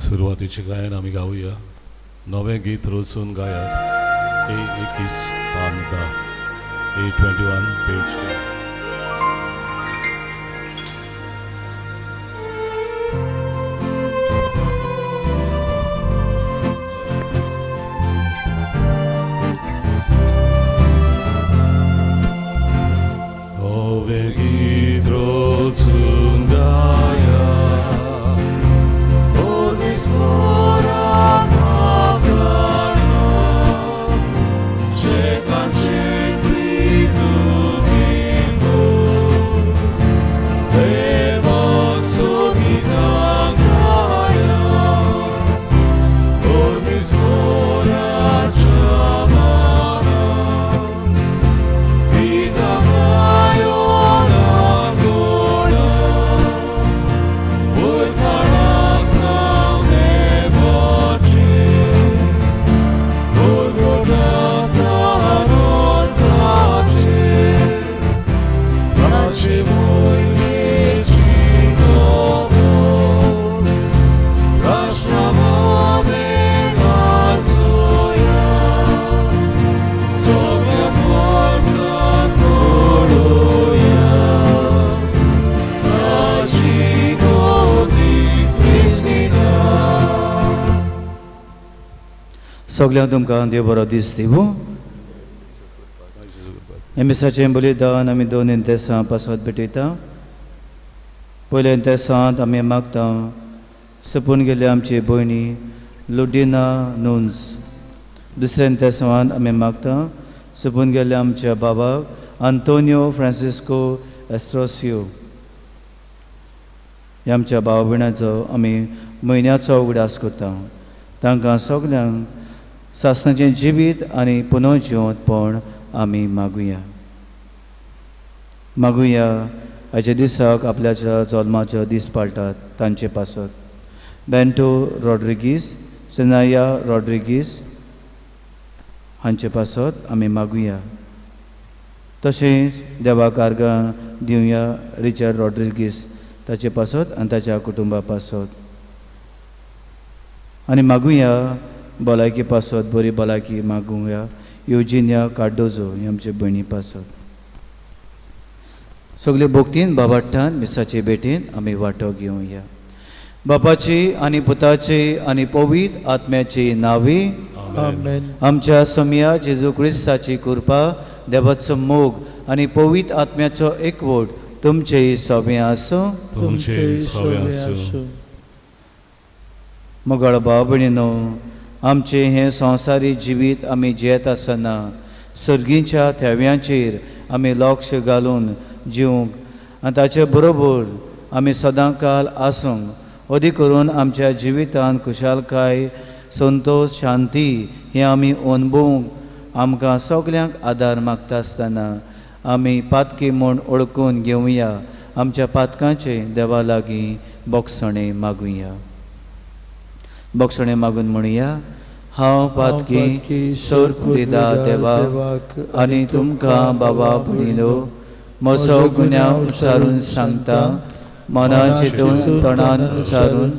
सुरुवातीचे गायन आम्ही गाऊया. नवे गीत रोचून गायात. A21 पान 10, A21 पेज 10. नवे गीत रोचून गायात. सगळ्यांक तुमकां देव बरो दीस दिवं. एमिसाचें बलिदान आमी 2 इंतेसां पासत भेटयता. पयल्या इंतेसांत आमी मागता सपून गेले आमचे भयणी लुडिना नून्स. दुसऱ्या इंतेसांत आमी मागता सपून गेले आमच्या बाबाक आंतोनियो फ्रांसिस्को एस्ट्रोसियो. ह्या आमच्या भावा भयणाचो आमी म्हयन्याचो उगडास करता. तांकां सगल्यांक सासणाचें जिवीत आनी पुनर्जिवंतपण आमी मागुया. हाच्या दिसाक आपल्याच्या जल्माचो दीस पाळटात तांचे पासत बेंटो रॉड्रिगीस, सेनाया रॉड्रिगीस हांचे पासत आमी मागुया. तशेंच देवाक आर्गां दिवया रिचर्ड रॉड्रिगीस ताचे पासत आनी ताच्या कुटुंबा पासत. आनी मागुया भलायकी पासत बरी भलायकी मागुया युजिनिया कार्डोजो ही आमचे भयणी पासत. सगळे भोगतीन बाबाठान मिसाचे भेटेन आमी वांटो घेवया. बापाची आनी पुताची आनी पवित्र आत्म्याची नांवी. आमेन. आमच्या समया जेजू क्रिस्ताची कृपा, देवाचो मोग आनी पवित्र आत्म्याचो एकवट तुमचेय सगळे आसूं. तुमचे सगळे आसूं. मोगाळ भाव भयणीनो, आमचे हे संवसारी जिवीत आमी जियेत आसतना सर्गीच्या थेव्यांचेर आमी लक्ष घालून जिवंक आनी ताचे बरोबर आमी सदां काल आसूंक अदी करून आमच्या जिवितांत खुशालकाय, संतोश, शांती हे आमी अनुभवूंक आमकां सगल्यांक आदार मागता आसतना आमी पातकी म्हूण ओळखून घेवया. आमच्या पातकांचे देवा लागीं बोगसणे मागुया. बोगसणे मागून म्हणुया. हांव पातकी सोर्प दिता देवाक आनी तुमकां बाबा भयणीनो म्हजो गुन्यांव उच्चारून सांगता. मनान चिंतून तोंडान उच्चारून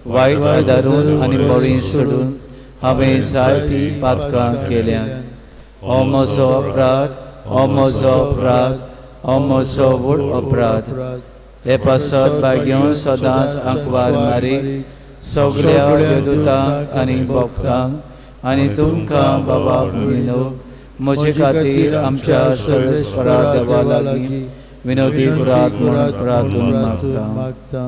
वायट आदारून आनी बळी सोडून हांवें जायतीं पातकां केल्यात. हो म्हजो अपराध, हो म्हजो अपराध, हो म्हजो व्हड अपराध. हे पासत भाग्यो सदांच आंकवार मारी सगळ्या देवदूतांक आनी भक्तांक आनी तुमकां बाबा भयणीनो म्हजे खातीर आमच्या सर्वेस्परा देवा लागीं विनोदी करात म्हूण प्रार्थून मागता.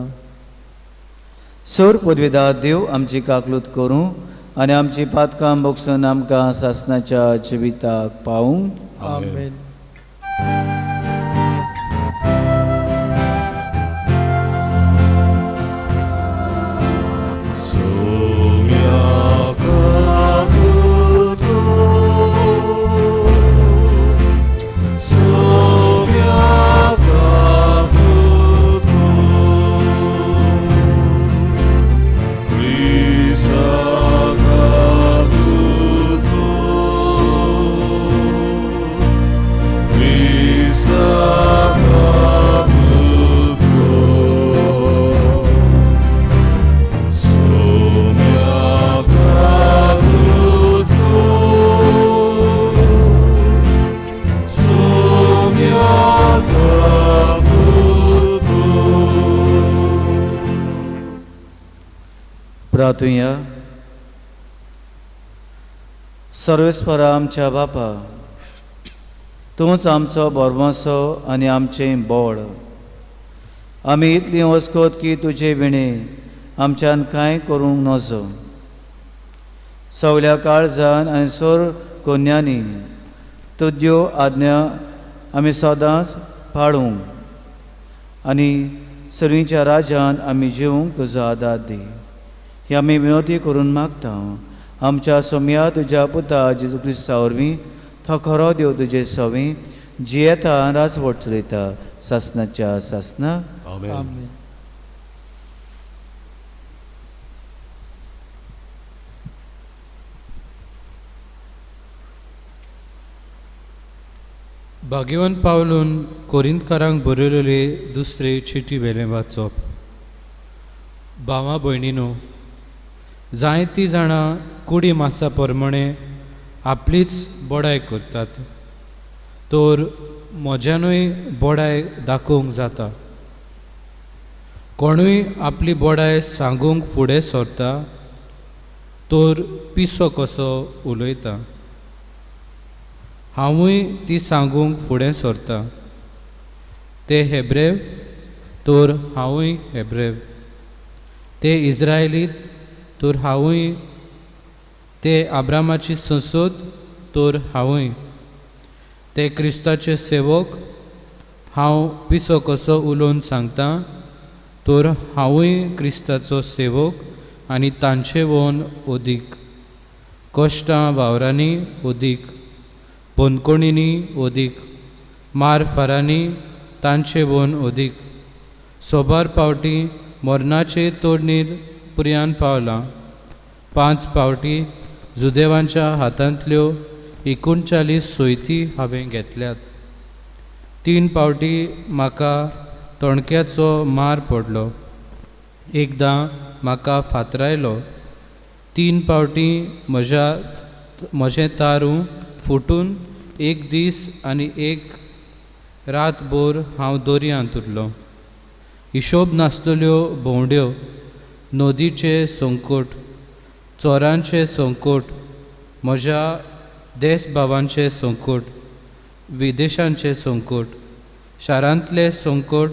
सर पदवीदार देव आमची काकलूत करूं आनी आमची पातकां बोगसून आमकां सासणाच्या जिविताक पावूं. आमेन. प्रार्थुया. सर्वेस्परा आमच्या बापा, तूंच आमचो बोरमासो आनी आमचें बोड. आमी इतली वस्कोत की तुजे विणे आमच्यान कांय करूंक नजो. सगल्या काळजान आनी सोर कोन्यांनी तुज्यो आज्ञा आमी सदांच पाळूंक आनी सर्वींच्या राजान आमी जिवंक तुजो आदार दी. ही आमी विनोती करून मागता आमच्या सोम्या तुज्या पुता जेजू क्रिस्ता वरवीं. तो खरो देव तुजे सवी जियेता राजवट चलयता सासनाच्या सासना. आमेन. आमेन. भाग्यवान पावलून कोरिंतकारांक बरयलेली दुसरी चिटी वेलें वाचप. भावां भयणीनो, जायतीं जाणां कुडी मासा प्रमाणे आपलीच बोडाय करतात, तर म्हज्यानूय बोडाय दाखोवंक जाता. कोणूय आपली बोडाय सांगूंक फुडें सरता, तर पिसो कसो उलयता. हांवूय ती सांगूंक फुडें सरता. ते हेब्रेव, तर हांवूय हेब्रेव. ते इस्रायलीत, तर हांवूय. ते आब्रामाची संसद, तर हांवूय. ते क्रिस्ताचे सेवक, हांव पिसो कसो उलोवन सांगता, तर हांवूय क्रिस्ताचो सेवक आनी तांचे वोन ओदीक. कश्टां वावरांनी ओदीक, पोनकोणींनी ओदीक, मार फारांनी तांचे वोन ओदीक. सोबार पावटी मरणाचे तोडणीर पुर्यान पावलां. 5 पावटी जुदेवांच्या हातांतल्यो 39 सोयती हांवें घेतल्यात. 3 पावटी म्हाका तोणक्याचो मार पडलो. एकदां म्हाका फातरायलो. 3 पावटी म्हजें तारू फुटून 1 दीस आनी 1 रातभर हांव दर्यांत उरलो. हिशोब नासतल्यो भोंवड्यो, नदीचे संकट, चोरांचे संकट, म्हज्या देश भावांचे संकट, विदेशांचे संकट, शारांतले संकट,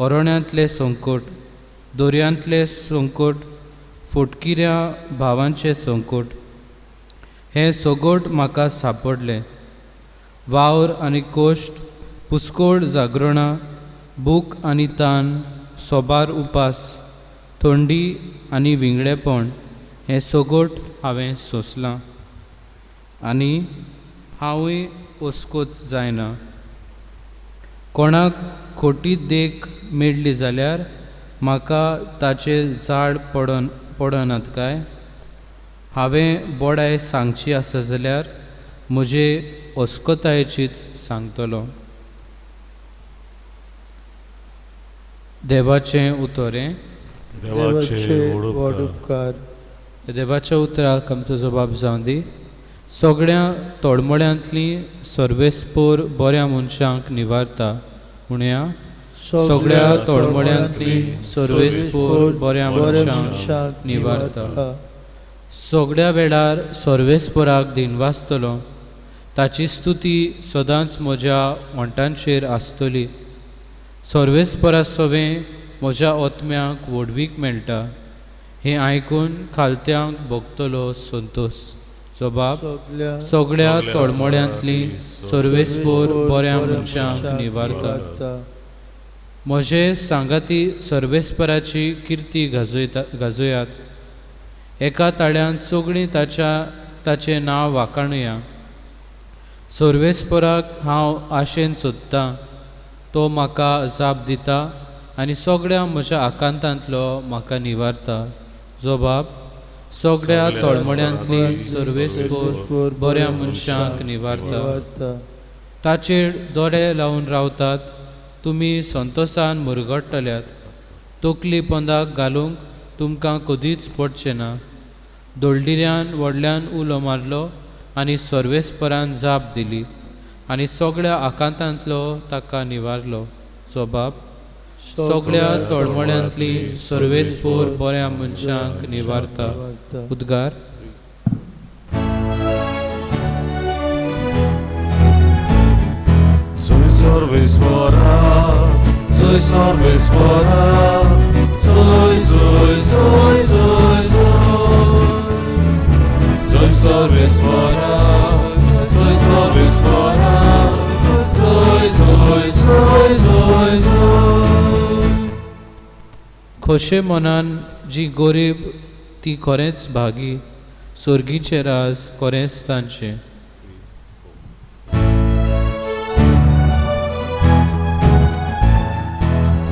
अरोण्यांतले संकट, दर्यांतले संकट, फुटकिऱ्या भावांचे संकट, हें सगट म्हाका सांपडलें. वावर आनी कोश्ट, पुस्कोळ जागरणां, भूक आनी तान, सोबार उपास, थंडी आनी विंगडेपण, हें सगट हांवें सोंसलां. आनी हांवूय ओस्कोत जायना. कोणाक खोटी देख मेळ्ळी जाल्यार म्हाका ताचे झाड पडनात काय. हांवें बोडाय सांगची आसा जाल्यार म्हजे ओस्कोतायेचीच सांगतलो. देवाचें उतोरें. देवाचे व्हड वडूपकार. उपकार. देवाच्या उतराक आमचो जबाब जावन दी. सगळ्या तोडमोड्यांतली सर्वेस्पोर बऱ्या मनशांक निवारता. म्हणया सगळ्या तोडमोड्यांतली सर्वेस्पोर बऱ्या मनशांक निवारता. सगळ्या वेळार सर्वेस्पोराक दिनवासतलो. ताची स्तुती सदांच म्हज्या वंटांचेर आसतली. सर्वेस्परा सवें म्हज्या ओतम्याक वडवीक मेळटा. हें आयकून खालत्यांक भोगतलो संतोश. जबाब. सगळ्या तोडमोड्यांतली सर्वेस्पोर बऱ्या मनशांक निवारता. म्हजे सांगाती सर्वेस्पराची किर्ती गाजोयात. एका ताळ्यान सगळीं ताचें नांव वाखाणुया. सर्वेस्पराक हांव आशेन सोदतां. तो म्हाका जाप दिता आनी सगळ्या म्हज्या आकांतांतलो म्हाका निवारता. जबाब. सगळ्या तोडमोड्यांतली सर्वेस्पोर बऱ्या मनशांक निवारता. ताचेर दोळे लावन रावतात. तुमी संतोशान मुरगडटल्यात. तकली पोंदाक घालूंक तुमकां कदीच पडचें ना. दोळडिऱ्यान व्हडल्यान उलो मारलो आनी सर्वेस्परान जाप दिली आनी सगळ्या आकांतांतलो ताका निवारलो. जबाब. सगळ्या तळमळ्यांतली सर्वेस्पोर बऱ्या मनशांक निवारता. उद्गार. Soy Sorvespora, soy Sorvespora, soy, soy, soy, soy, soy. Soy Sorvespora, soy Sorvespora, soy, soy, soy, soy, soy. खोशे मनान जी गोरीब ती खरेंच भागी, सुर्गीचे राज खरेंच तांचे.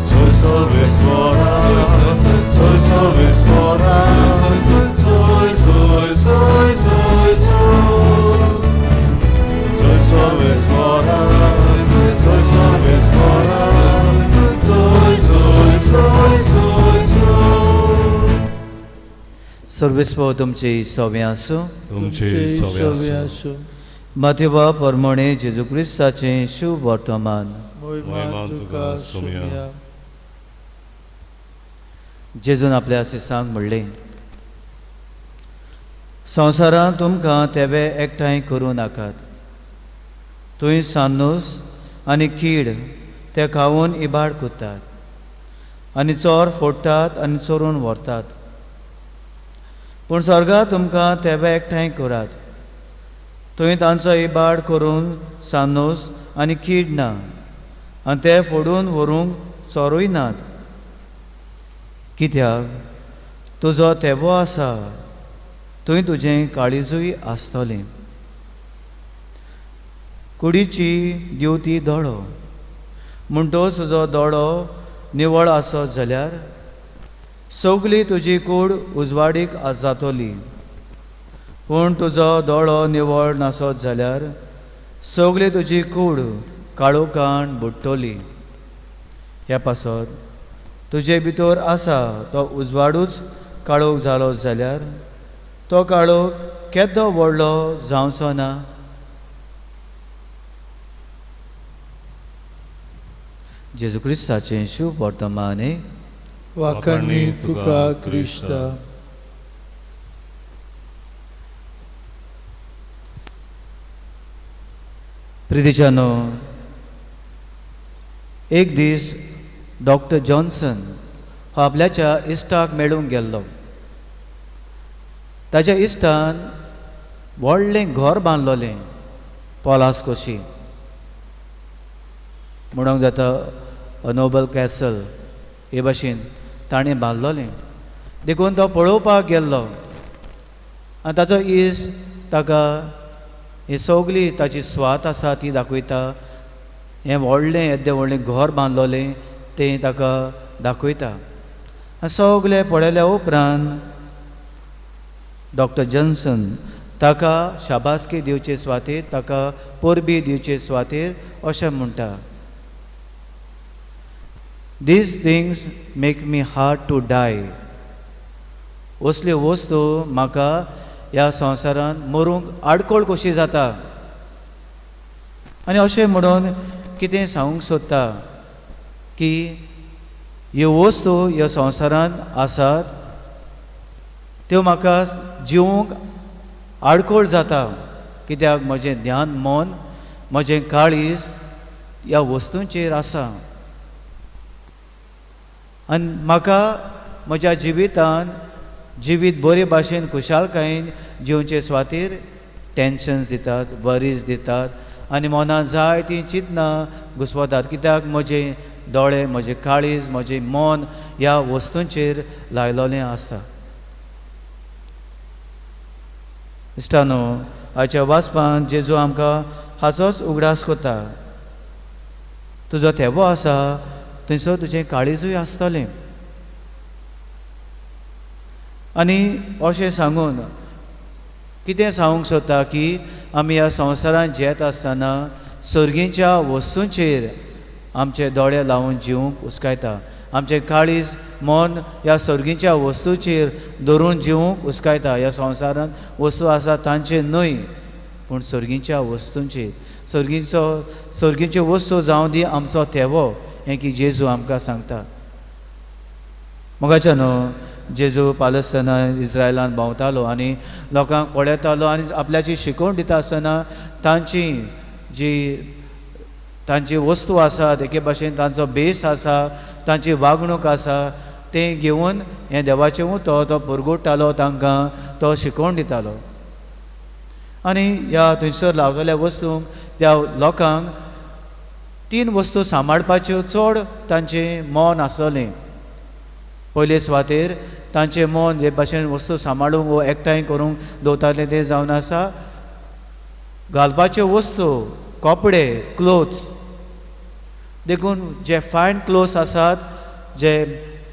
Soy Sorvespora, soy Sorvespora, soy, soy, soy, soy, soy. Soy Sorvespora, soy Sorvespora, soy, soy, soy, soy, soy. सर्वेस्व तुमचे सवे आसूं. तुमचे सवे आसूं. माथेवा परमणे जेजू क्रिस्ताचे शुभ वर्तमान. मोहिमा तुका सुम्या. जेजून आपल्या शिसांक म्हणलें, संवसारांत तुमकां तेवे एकठांय करूं नाकात. थंय सान्नूस आनी कीड ते खावून इबाड कोत्तात आनी चोर फोडटात आनी चोरून व्हरतात. पूण स्वर्गांत तुमकां तेवे एकठांय करात. थंय तांचो इबाड करून सान्नूस आनी कीड ना आनी ते फोडून व्हरूंक चोरूय नात. कित्याक तुजो तेवो आसा थंय तुजें काळीजूय आसतलें. कुडीची दिवती दोळो म्हणटोच तुजो दोळो निवळ आसत जाल्यार सगळी तुजी कूड उजवाडीक जातली. पूण तुजो दोळो निवळ नासत जाल्यार सगळी तुजी कूड काळोखान बुडटली. ह्या पासत तुजे भितर आसा तो उजवाडूच काळोख जालो जाल्यार तो काळोख केदो व्हडलो जावचो ना. जेजू क्रिस्ताचें शुभ वर्तमान. वाखाणणी तुका क्रिस्ता. प्रितीच्यानो, एक दीस डॉक्टर जॉन्सन हो आपल्याच्या इश्टाक मेळूंक गेल्लो. ताच्या इश्टान व्हडलें घर बांदलोलें पॉलास कोशी म्हणूंक जाता. नोबल कॅसल हे भाशेन ताणें बांदलोलें. देखून तो पळोवपाक गेल्लो आनी ताचो इश्ट ताका ही सगळी ताची स्वात आसा ती दाखयता. हें व्हडलें येदें व्हडलें घर बांदलोलें तें ताका दाखयता. आनी सगळें पळयल्या उपरांत डॉक्टर जॉन्सन ताका शाबासकी दिवचे सुवातेर, ताका परबी दिवचे सुवातेर अशें म्हणटा, These things make me hard to die. असली वस्तू म्हाका ह्या संवसारांत मरूंक आडकोळ कशी जाता. आनी अशें म्हणून कितें सांगूंक सोदता की ह्यो वस्तू ह्या संवसारांत आसात त्यो म्हाका जिवूंक आडकोळ जाता. कित्याक म्हजें ध्यान मन, म्हजें काळीज ह्या वस्तूंचेर आसा. आनी म्हाका म्हज्या जिवितान जिवीत बरे भाशेन खुशालकायेन जिवचे सुवातेर टेन्शन्स दितात, वरीज दितात आनी मनांत जाय ती चिंतनां घुसवतात. कित्याक म्हजे दोळे, म्हजें काळीज, म्हजें मन ह्या वस्तूंचेर लायलोलें आसता. इश्टानो, आयच्या वाचपान जेजू आमकां हाचोच उगडास कोता. तुजो तेवो आसा थंयसर तुजें काळीजूय आसतलें. आनी अशें सांगून कितें सांगूंक सोदता की आमी ह्या संवसारांत जियेत आसतना सर्गीच्या वस्तूंचेर आमचे दोळे लावन जिवूंक हुस्कायता. आमचें काळीज मन ह्या सर्गीच्या वस्तूंचेर धरून जिवूंक हुस्कायता. ह्या संवसारांत वस्तू आसा तांचेर न्हय, पूण सर्गीच्या वस्तूंचेर. सर्गीच्यो वस्तू जावं दी आमचो तेवो हें की जेजू आमकां सांगता. मोगाच्या न्हू जेजू पालस्तना इस्रायलान भोंवतालो आनी लोकांक पळयतालो आनी आपल्याची शिकवण दिता आसतना तांची वस्तू आसात एके भाशेन तांचो बेस आसा तांची वागणूक आसा तें घेवन हें देवाचें उतो तो पुरगुट्टालो तांकां तो शिकवण दितालो. आनी ह्या थंयसर लावलेल्या वस्तूंक त्या लोकांक 3 वस्तू सांबाळपाच्यो चड तांचें मोन आसलें. पयले सुवातेर तांचें मोन जे भाशेन वस्तू सांबाळूंक वो एकठांय करूंक दवरताले तें जावन आसा घालपाच्यो वस्तू, कपडे, क्लोथ्स. देखून जे फायन क्लोथ्स आसात, जे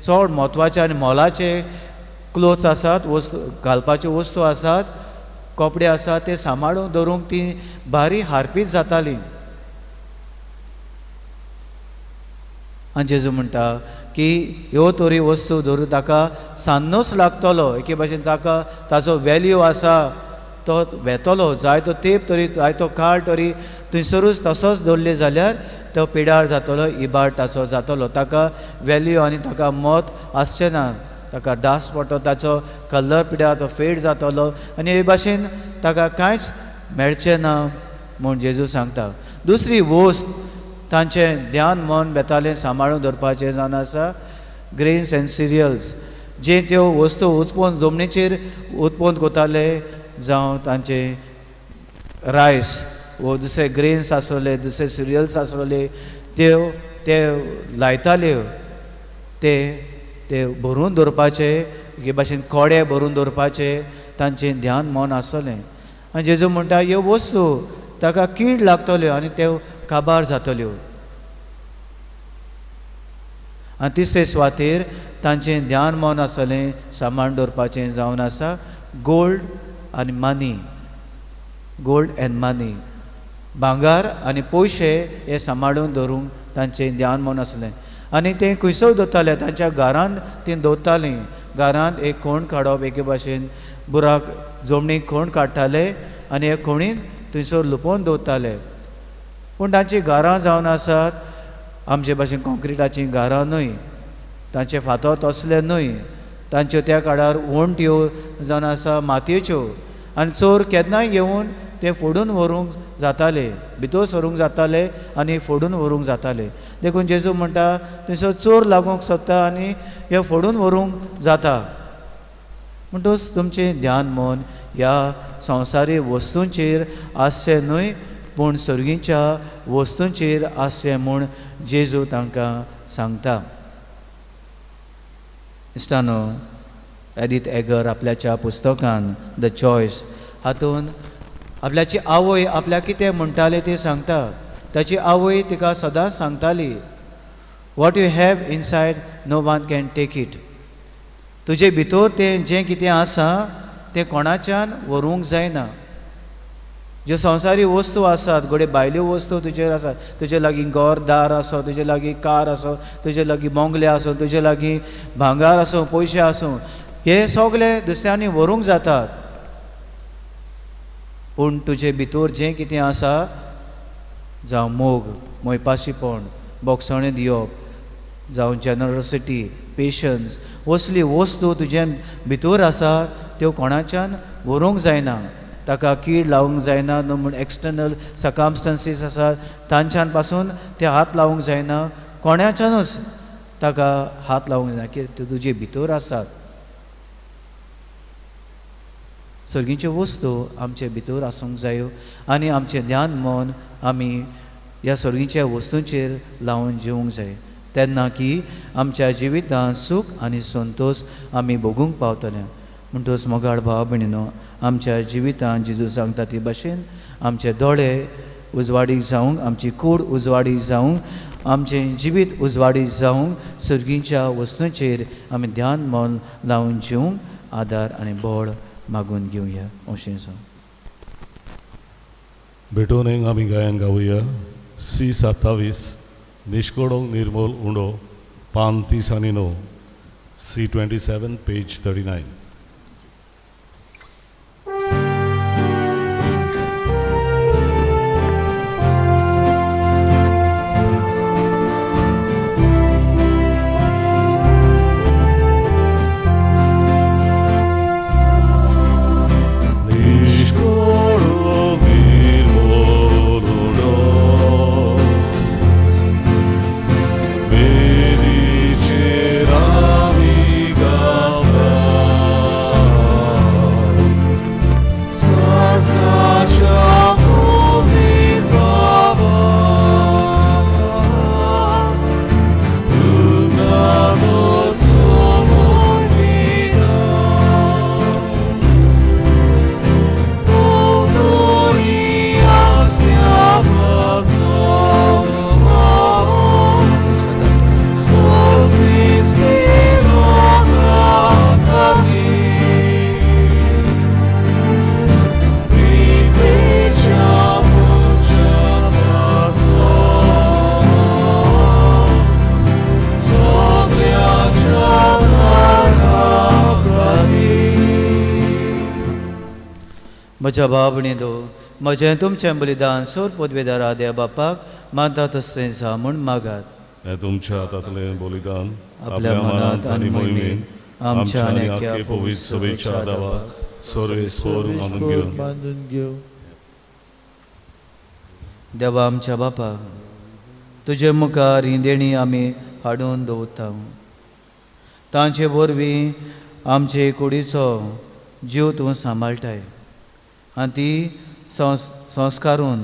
चड म्हत्वाचे आनी मोलाचे क्लोथ्स आसात, वस्तू घालपाच्यो वस्तू आसात, कपडे आसात, ते सांबाळून दवरूंक ती भारी हारपीत जाताली. आनी जेजू म्हणटा की ह्यो तरी वस्तू धरून ताका सान्नूच लागतलो. एके भाशेन ताका ताचो वॅल्यू आसा तो वेतलो. जाय तो तेंप तरी जाय तो काळ तरी थंयसरूच तसोच दवरले जाल्यार तो पिडार जातलो, इबाड ताचो जातलो. ताका वॅल्यू आनी ताका मोत आसचें ना. ताका डास पडटलो, ताचो कलर पिड्यार तो फेड जातलो आनी हे भाशेन ताका कांयच मेळचें ना म्हूण जेजू सांगता. दुसरी वस्त तांचें ध्यान मन बेतालें सांबाळून दवरपाचें जावन आसा ग्रेन्स एंड सिरियल्स. जे त्यो वस्तू उत्पन्न जमनीचेर उत्पन्न कोताले जावं तांचे रायस वो दुसरे ग्रेन्स आसले, दुसरे सिरियल्स आसले, ते लायताल्यो ते भरून दवरपाचे, हे भाशेन कोडे भरून दवरपाचे तांचें ध्यान मन आसलें. आनी जेजू म्हणटा ह्यो वस्तू ताका कीड लागतल्यो आनी त्यो काबार जातल्यो. आनी तिसरे सुवातेर तांचें ध्यान मन आसलें सांबाळून दवरपाचें जावन आसा गोल्ड आनी मनी. गोल्ड एंड मनी, भांगार आनी पयशे हे सांबाळून दवरूंक तांचें ध्यान मन आसलें. आनी तें खंयसर दवरताले, तांच्या घरांत तीं दवरतालीं. घरांत एक कोण काडप, एके भाशेन बुराक जमनीक कोण काडटाले आनी हे कोणीन थंयसर लुपोवन दवरताले. पूण तांचीं घरां जावन आसात आमचे भाशेन कॉन्क्रिटाचीं घरां न्हय, तांचे फातर तसले न्हय, तांच्यो त्या काळार वणट्यो जावन आसा मातयेच्यो. आनी चोर केन्नाय येवन ते फोडून व्हरूंक जाताले, भितर सरूंक जाताले आनी फोडून व्हरूंक जाताले. देखून जेजू म्हणटा थंयसर चोर लागूंक सोदता आनी हे फोडून व्हरूंक जाता. म्हणटच तुमचें ध्यान मन ह्या संवसारी वस्तूंचेर आसचें न्हय पूण सर्गीच्या वस्तूंचेर आसचें म्हूण जेजू तांकां सांगता. इश्टानो, एडीथ एगर आपल्याच्या पुस्तकान द चॉयस हातून आपल्याची आवय आपल्याक कितें म्हणटाली तें सांगता. ताची आवय तिका सदांच सांगताली, what you have inside no one can take it. तुजे भितर तें जें कितें आसा तें कोणाच्यान व्हरूंक जायना. ज्यो संवसारी वस्तू आसात, गोडे भायल्यो वस्तू तुजेर आसात, तुजे लागीं घर दार आसूं, तुजे लागीं कार आसूं, तुजे लागीं बोंगले आसूं, तुजे लागीं भांगार आसूं, पयशे आसूं, हे सगळे दुसऱ्यांनी व्हरूंक जातात. पूण तुजे भितर जें कितें आसा, जावं मोग, मोयपाशीपण, बोगसणें दिवप, जावं जेनरोसिटी, पेशन्स, असली वस्तू तुजे भितर आसा त्यो कोणाच्यान व्हरूंक जायना. ताका कीड लावंक जायना न्हू म्हूण एक्सटर्नल सर्कमस्टन्सीस आसात तांच्यान पासून ते हात लावंक जायना. कोणाच्यानूच ताका हात लावंक जायना, कित्याक त्यो तुजे भितर आसात. सर्गीच्यो वस्तू आमचे भितर आसूंक जायो आनी आमचें ध्यान मन आमी ह्या सर्गीच्या वस्तूंचेर लावन जिवंक जाय. तेन्ना की आमच्या जिवितांत सूख आनी संतोश आमी भोगूंक पावतले. म्हणटच मोगाळ भाव भयणीनो, आमच्या जिवितांत जेजू सांगता ती भाशेन आमचे दोळे उजवाडीक जावंक, आमची कूड उजवाडीक जावंक, आमचें जिवीत उजवाडीक जावंक सर्गीच्या वस्तूंचेर आमी ध्यान मन लावन जिवंक आदार आनी बळ मागून घेवया. अशें सांग भेटोवंक आमी गायन गावया. C27 निश्कोडोंक निर्मोल उंडो पान 30 आनी 9. C27 page 39. म्हज्या भावणेदो म्हजें तुमचें बलिदान सोर पदवेदारा देव बापाक मानता तसलें जा म्हूण मागात. हें तुमच्या हातांतलें बलिदान आपल्या मनांत आनी मोहिमेन आमच्या आनी आख्या पवित्र सभेच्या दावाक सर्वेस्वर मानून घेवन मानून घेऊ. देवा आमच्या बापा, तुजे मुखार ही देणी आमी हाडून दवरता. तांचे वरवीं आमचे कुडीचो जीव तूं सांबाळटाय आनी ती संस्कारून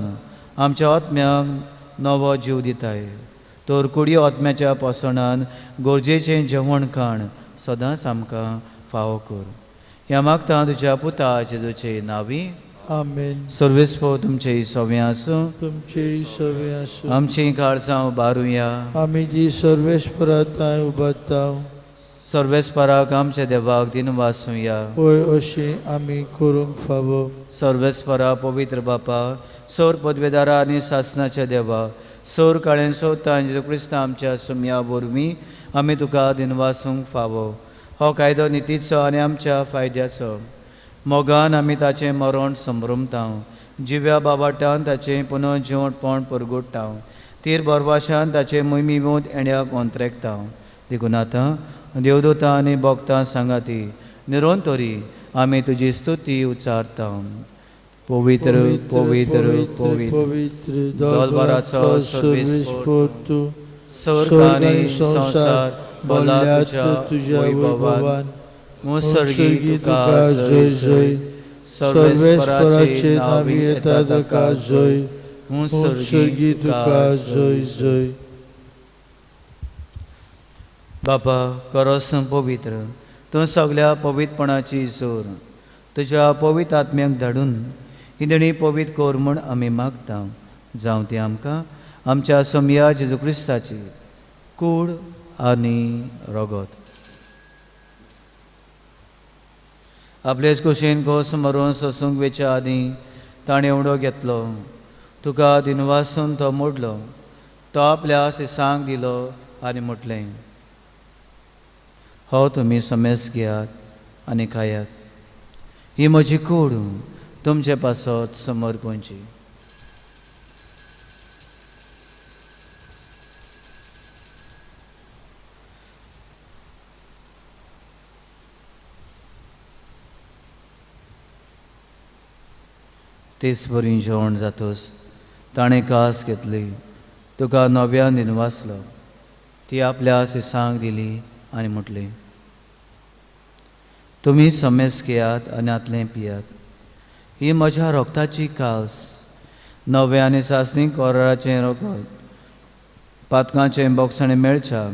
आमच्या आत्म्याक नवो जीव दिताय. तर कुडी आत्म्याच्या पोसणान गरजेचें जेवण खाण सदांच आमकां फावो कर. ह्या मागता तुज्या पुता जेजूचे नांवी. आमेन. सर्वेस्पो तुमचे सव्या आसूं. तुमचे सवे आसूं. आमची काळजां उबारुया. आमी ती सर्वेस्पराताय उबारता. सर्वेस्पराक आमच्या देवाक दिन वासूया. होय अशें आमी करूंक फावो. सर्वेस्परा पवित्र बापा, सोर पदवेदारा आनी शासनाच्या देवा, सोर काळें सोदता जेजू क्रिस्त आमच्या सुम्या वरवीं आमी तुका दिन वासूंक फावो. हो कायदो नितीचो आनी आमच्या फायद्याचो. मोगान आमी ताचें मरण संभ्रमता. जिव्या बाबाटान ताचें पुनः जिवणपण परगोडटा. तीर बरवाशान ताचें मोहिमीवंत एण्याक अंतरेकता. देखून आतां देवदूतां आनी भक्तां सांगाती निरोंतरी आमी तुजी स्तुती उच्चारता. पवित्र पवित्र पवित्र दोलबाराचो सर्वेस्पर तूं. स्वर्ग आनी संसार बोला तुज्या वैभवान. मुसर्गी तुका जय जय. सर्वेस्पराचे नावी येता ताका जय. मुसर्गी तुका जय जय. बापा खरोच पवित्र, तूं सगळ्या पवित्रपणाची जोर तुज्या पवित्र आत्म्याक धाडून ही देणी पवित्र कोर म्हूण आमी मागता. जावं ती आमकां आमच्या सोम्या जेजू क्रिस्ताची कूड आनी रगत. आपलेच कुशीन कोस मरून सोसूंक वेच्या आदीं ताणें उडो घेतलो. तुका दिनवासून तो मोडलो. तो आपल्या सिसांक दिलो आनी म्हटलें, हो तुमी समेस घेयात आनी खायात. ही म्हजी कूड तुमचे पासत समर्पणची. तेच बरी जेवण जातोच ताणें कास घेतली. तुका नव्यान दिनवासलो. ती आपल्या सिसांक दिली आनी म्हटलें, तुमी समेस घेयात आनी आतलें पियात. ही म्हज्या रोगताची कास, नवे आनी सासणीक कोराचें रगत, पातकांचें बोगसणें मेळच्या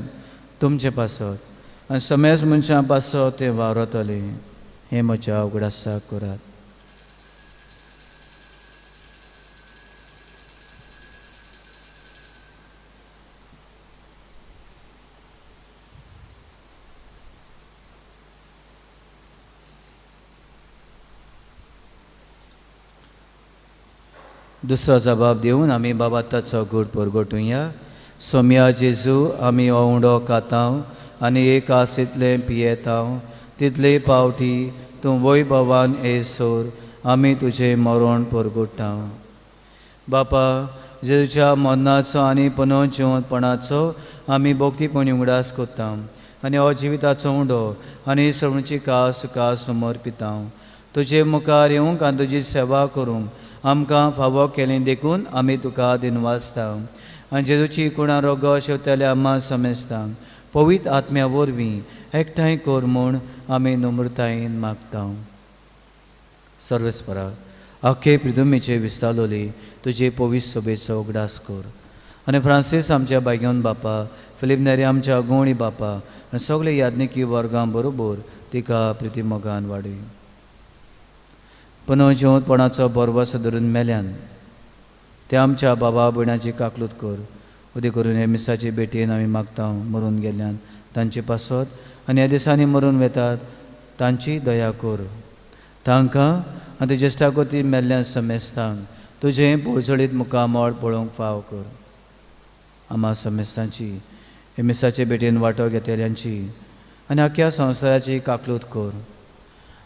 तुमचे पासत आनी समेस मनशां पासत तें वावरतलें. हें म्हज्या उगडासाक करात. दुसरो जबाब दिवन आमी बाबाताचो गूड परगोटुया. सोम्या जेजू आमी हो उंडो खातांव आनी एक आसीतलें पियेतांव तितले पावटी तूं वैभवान येसोर आमी तुजें मरण परगोडटांव. बापा, जेजूच्या मरणाचो आनी पुनः जिवंतपणाचो आमी भोक्तीपणी उगडास कोत्ता आनी हो जिविताचो उंडो आनी सवणीची कास तुका समर्पितांव. तुजे मुखार येवंक आनी तुजी सेवा करूंक आमकां फावो केलें देखून आमी तुका दिनवासता. आनी जेजूची कुणां रोगो शेवतले आम्हा समेस्ता. पवित्र आत्म्या वरवीं एकठांय कर म्हूण आमी नम्रतायेन मागता. सर्वेस्परा, आख्खे पृथ्वीचे विस्तारलोली तुजे पवित्र सभेचो उगडास कर. आनी फ्रांसीस आमच्या बायगेवन बापा, फिलीप नेरी आमच्या गोवणी बापा आनी सगळे याज्ञिकी वर्गां बरोबर तिका प्रिती मोगान वाडय. पुनः जिवंतपणाचो बरवस धरून मेल्यान ते आमच्या बाबा भयणाची काकलूत कर. उदी करून हे मिसाची बेटयेन आमी मागता मरून गेल्ल्यान तांचे पासत आनी ह्या दिसांनी मरून वेतात तांची दया कर. तांकां आनी तुजे इश्टाकोती मेल्ल्यान समेस्तांक तुजें पोळचडीत मुखामळ पळोवंक फाव कर. आम्हा समेस्तांची हे मिसाचे बेटयेन वांटो घेतल्यांची आनी आख्या संवसाराची काकलूत कर.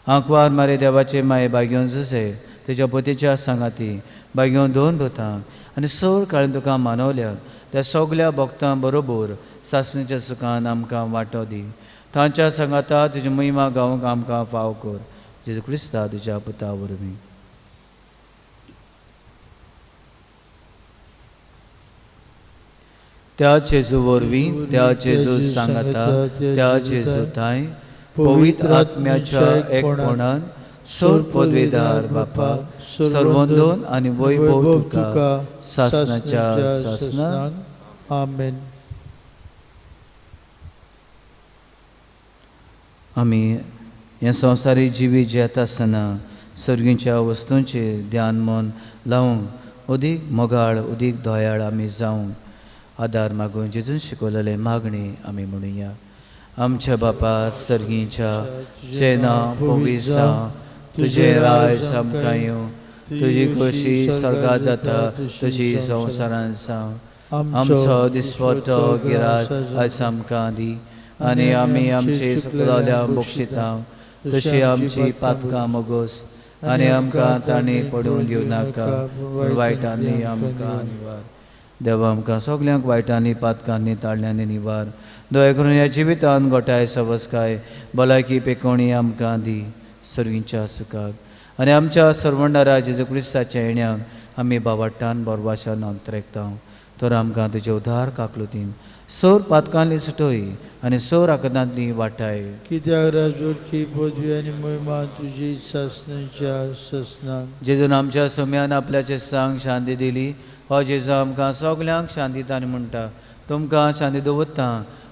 आंकवार मारे देवाचे माये बागेवन जसे तुज्या पतीच्या सांगाती बागेवन 2 दोतां आनी सर काळें तुका मानवल्या त्या सगल्या भक्तां बरोबर सासणेच्या सुखान आमकां वांटो दी. तांच्या सांगाता तुजी महिमा गावूंक आमकां फाव कर. जेजू क्रिस्ता तुज्या पुता वरवीं. त्या जेजू वरवीं त्या जेजू सांगाता त्या जेजू थंय पवित्र आत्म्याच्या एकपणान सर पदवेदार बापा सर्वोंदोन आनी वैभव तुका सासणाच्या सासणान. आमेन. आमी हे संवसारी जिवी जियेत आसतना सर्गीच्या वस्तूंचेर ध्यान मन लावूंक अदीक मोगाळ अदीक दयाळ आमी जावंक आदार मागून जेजून शिकवलेले मागणी आमी म्हणुया. आमच्या बापा सर्गीच्या जें नांव पवित्र जावं, तुजें राज आमकां येवं, तुजी खोशी स्वर्गांत जाता तशी संवसारांत जावं. आमचो दिसपट्टो गिराय आयज आमकां दी आनी आमी आमची चुकलोल्यांक बक्षिता तशी आमची पातकां मोगोस आनी आमकां ताणी पडून दिवं नाका पूण वायटांनी आमकां निवार. देवा आमकां सगल्यांक वायटांनी पातकांनी ताळण्यांनी निवार. दया करून ह्या जिवितान गोठाय सवस्काय भलायकी पेकोवणी आमकां दी सर्गीच्या सुखाक आनी आमच्या सर्वंडारा जेजू क्रिस्ताच्या येण्याक आमी बावाटान बोरवाशान अंतरेकता. तर आमकां तुजे उदार काकलुतीन सर पातकांनी सुटोय आनी सर आकदांतली वाटाय. कित्याक राजवटची पदवी आनी महिमा तुजी सासणेच्या ससनाक. जेजून आमच्या सोम्यान आपल्याचे सांग शांती दिली. हो जेजू आमकां सगल्यांक शांती दिता म्हणटा तुमकां शांती दवरता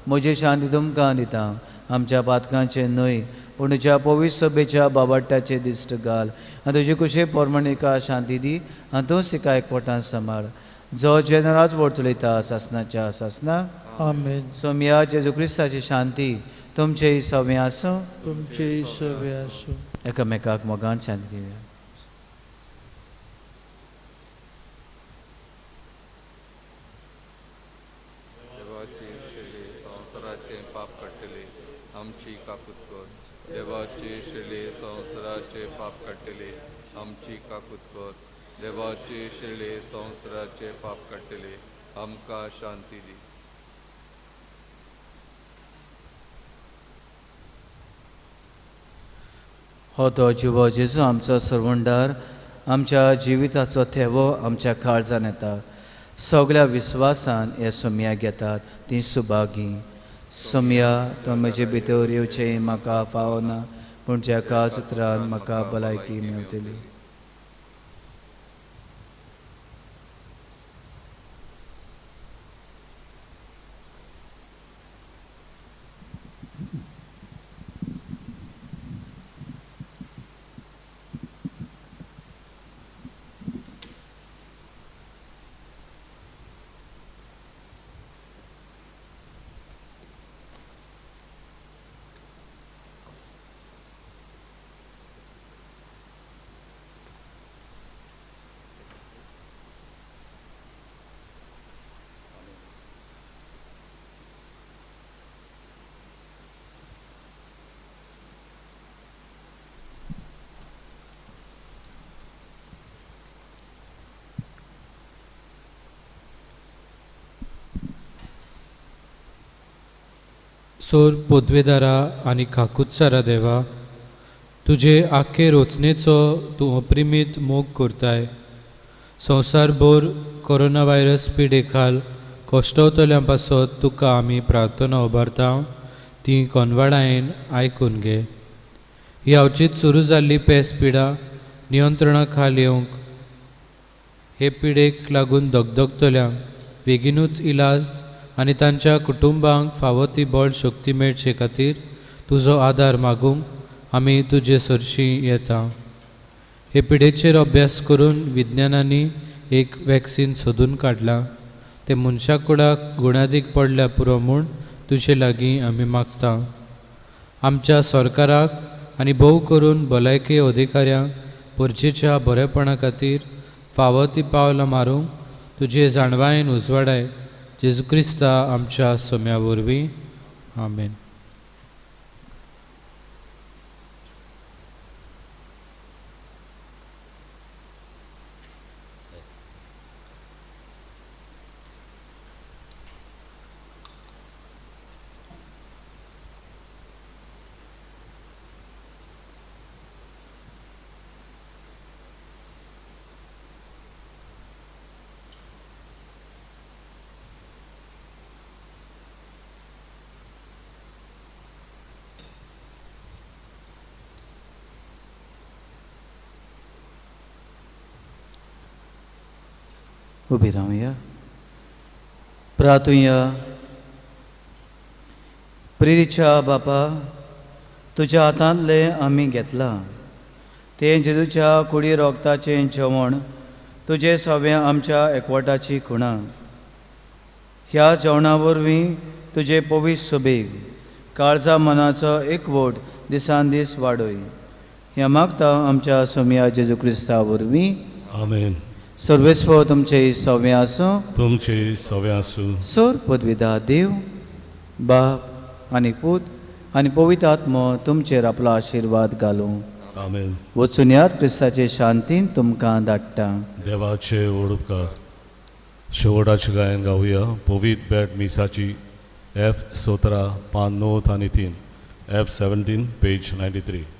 म्हजी शांती तुमकां दिता. आमच्या पातकांचे न्हय पूण तुज्या पवित्र सभेच्या बाबाट्याचे दिश्ट घाल आनी तुजे कुशे पोरमणिका शांती दी आनी तूं सिका एकवटान सांबाळ. जो जेनराज वोट चलयता सासणाच्या सासनाक. आमेन. सोम्या जेजू क्रिस्ताची शांती तुमचे सवे आसूं. तुमचे सवे आसूं. एकामेकाक मोगान शांती दिवया. संवसाराचे पाप काडटले आमची काकूत कर. देवाचे शिले संवसाराचे पाप काडटले आमची काकूत कर. देवाचे शिले संवसाराचे पाप काडटले आमकां शांती दी. हो तो जिवो जेजू आमचो सर्वंडार आमच्या जिविताचो थेवो आमच्या काळजान येता. सगळ्या विस्वासान हे सोम्या घेतात ती सुभागी. सोम्या तो म्हजे भितर येवचें म्हाका फावना पूण ज्या काळजुत्रान म्हाका भलायकी मेवतली. सोर पोदवेदारा आनी काकुत्सारा देवा तुजे आख्खे रोचनेचो तूं अप्रिमीत मोग करताय. संवसारभर कोरोना व्हायरस पिडेखाल कश्टवतल्यां पासत तुका आमी प्रार्थना उबारता ती कोनवाडायेन आयकून घे. ही अवचीत सुरू जाल्ली पेस पिडा नियंत्रणा खाल येवंक हे पिडेक लागून दगदगतल्यांक बेगीनूच इलाज आनी तांच्या कुटुंबांक फावो ती बळ शक्ती मेळचे खातीर तुजो आदार मागूंक आमी तुजे सरशीं येता. हे पिडेचेर अभ्यास करून विज्ञानांनी एक वॅक्सीन सोदून काडला. ते मनशाक कुडाक गुणादीक पडल्या पुरो म्हूण तुजे लागीं आमी मागता. आमच्या सरकाराक आनी भोव करून भलायकी अधिकाऱ्यांक परचेच्या बरेपणा खातीर फावो ती पावलां मारूंक तुजे जाणवायेन उजवाडाय. जेजू क्रिस्ता आमच्या सोम्या वरवीं. आमेन. उबी रावया. प्रार्थुया. प्रितीच्या बापा, तुज्या हातांतले आमी घेतलां तें जेजूच्या कुडी रोगताचें जेवण तुजें सवें आमच्या एकवटाची खुणा. ह्या जेवणा वरवीं तुजे पवित्र सभेक काळजा मनाचो एकवट दिसान दीस वाडय. हें मागता आमच्या सोम्या जेजू क्रिस्ता वरवीं. आमेन. सर्वेस्व तुमचे सवें आसूं. तुमचे सवें आसूं. सोर पदवीदा देव बाप आनी पूत आनी पवित्र आत्मो तुमचेर आपलो आशिर्वाद घालूं. आमेन. वचून यात क्रिस्ताचे शांतीन तुमकां धाडटा. देवाचे ओडुपकार. शेवटाचें गायन गावया. पवित्र बॅट मिसाची F 17 5 9 आनी 3 F 17 पेज 93.